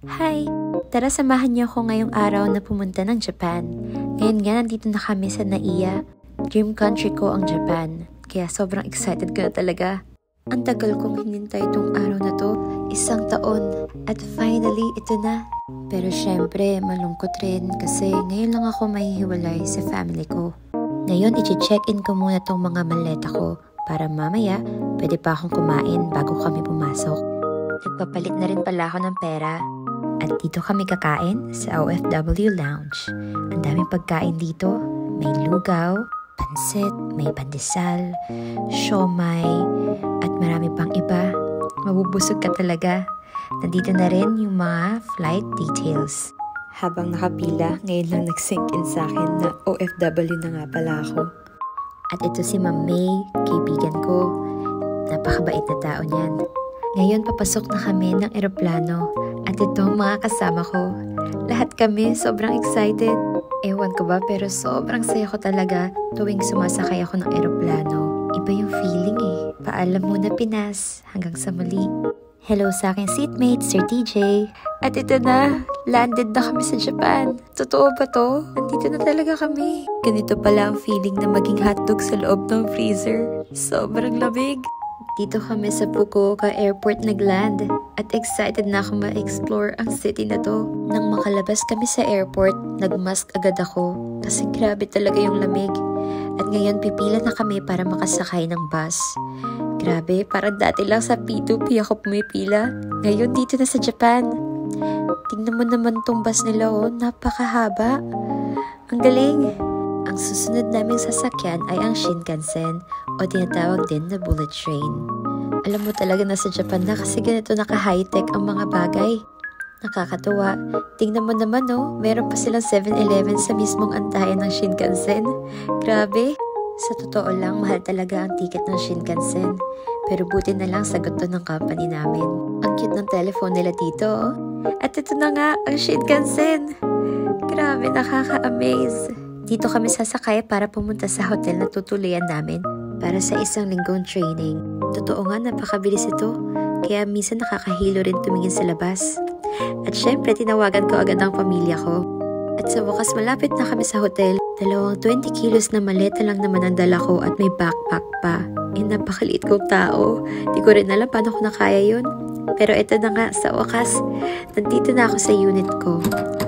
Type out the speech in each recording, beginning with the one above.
Hi! Tara samahan niyo ako ngayong araw na pumunta ng Japan. Ngayon nga nandito na kami sa Naiya. Dream country ko ang Japan. Kaya sobrang excited ko na talaga. Ang tagal kong hinintay itong araw na to. 1 taon. At finally, ito na. Pero syempre, malungkot rin kasi ngayon lang ako mahihiwalay sa family ko. Ngayon, i-check-in ko muna tong mga maleta ko para mamaya pwede pa akong kumain bago kami pumasok. Nagpapalit na rin pala ako ng pera. At dito kami kakain sa OFW Lounge. Ang daming pagkain dito. May lugaw, pansit, may pandesal, siomai, at marami pang iba. Mabubusog ka talaga. Nandito na rin yung mga flight details. Habang nakapila, ngayon lang nag-sink in sa akin na OFW na nga pala ako. At ito si Ma'am May, kaibigan ko. Napakabait na tao niyan. Ngayon papasok na kami ng eroplano at ito ang mga kasama ko. Lahat kami sobrang excited. Ewan ko ba pero sobrang saya ko talaga tuwing sumasakay ako ng eroplano. Iba yung feeling eh. Paalam muna Pinas. Hanggang sa muli. Hello sa aking seatmate, Sir TJ. At ito na, landed na kami sa Japan. Totoo ba to? Nandito na talaga kami. Ganito pala ang feeling na maging hotdog sa loob ng freezer. Sobrang lamig. Dito kami sa Fukuoka Airport nagland at excited na ako ma-explore ang city na to. Nang makalabas kami sa airport, nagmask agad ako kasi grabe talaga yung lamig. At ngayon pipila na kami para makasakay ng bus. Grabe, parang dati lang sa P2P ako pumipila. Ngayon dito na sa Japan. Tingnan mo naman tong bus nila oh, napakahaba. Ang galing! Ang susunod naming sasakyan ay ang Shinkansen o tinatawag din na bullet train. Alam mo talaga na sa Japan na kasi ganito naka-high-tech ang mga bagay. Nakakatuwa. Tingnan mo naman oh, meron pa silang 7-Eleven sa mismong antayan ng Shinkansen. Grabe! Sa totoo lang, mahal talaga ang ticket ng Shinkansen. Pero buti na lang sagot to ng company namin. Ang cute ng telephone nila dito oh. At ito na nga, ang Shinkansen! Grabe, nakaka-amaze! Dito kami sasakay para pumunta sa hotel na tutuloyan namin para sa 1 linggong training. Totoo nga, napakabilis ito. Kaya minsan nakakahilo rin tumingin sa labas. At syempre, tinawagan ko agad ang pamilya ko. At sa wakas, malapit na kami sa hotel. 20 kilos na maleta lang naman ang dala ko at may backpack pa. Napakaliit kong tao. Di ko rin alam paano ko nakaya yun. Pero ito na nga, sa wakas, nandito na ako sa unit ko.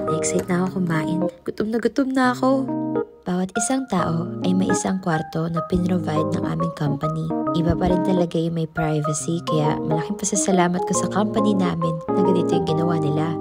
Na-excite na ako kumain. Gutom na ako. Bawat isang tao ay may isang kwarto na pinrovide ng aming company. Iba pa rin talaga yung may privacy kaya malaking pasasalamat ko sa company namin na ganito yung ginawa nila.